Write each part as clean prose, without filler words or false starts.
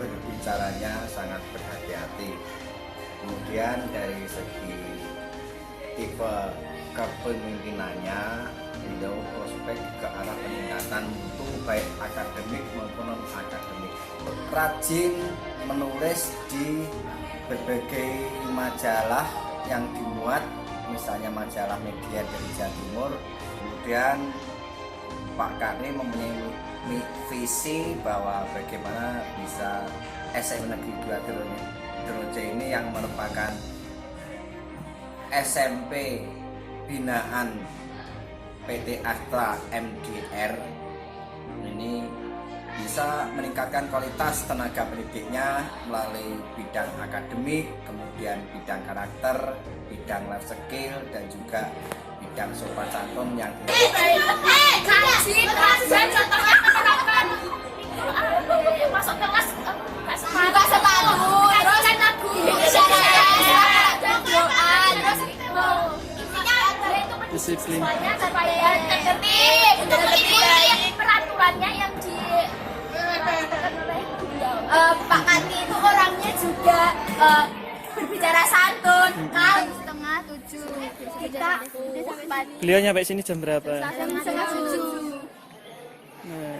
berbicaranya sangat berhati-hati. Kemudian dari segi tipe kepemimpinannya, beliau prospek ke arah peningkatan mutu baik akademik maupun non akademik. Rajin menulis di berbagai majalah yang dimuat, misalnya majalah media dari Jawa Timur. Kemudian Pak Karni mempunyai visi bahwa bagaimana bisa SM Negeri 2 Drojo ini yang merupakan SMP binaan PT Astra MDR ini bisa meningkatkan kualitas tenaga pendidiknya melalui bidang akademik, kemudian bidang karakter, bidang life skill, dan juga bidang sopan santun yang masuk kelas buka sepatu terus lagu doa terus disiplin. supaya tertib peraturannya yang di Pak Karni itu orangnya juga berbicara santun. Kan 6:30 kita Beliau nyampe sini jam berapa? jam 6:30. Nah.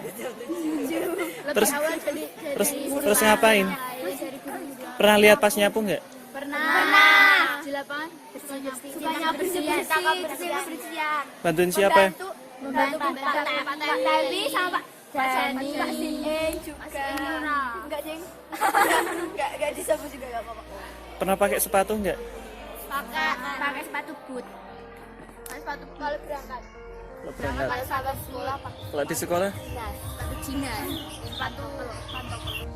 Terus ngapain? Pernah lihat pas nyapu nggak? Pernah. Di lapangan sukanya bersih-bersih. Bantuin siapa? Membantu Pak Tali sama Pak Jani. Pak Sing juga. Enggak, Jeng. Enggak disebut juga enggak apa-apa. Pernah pakai sepatu nggak? Pakai sepatu boot. Sepatu kalau berangkat. Kalau sahabat sekolah pakai Kalau di sekolah? sepatu Cina. Sepatu pantofel.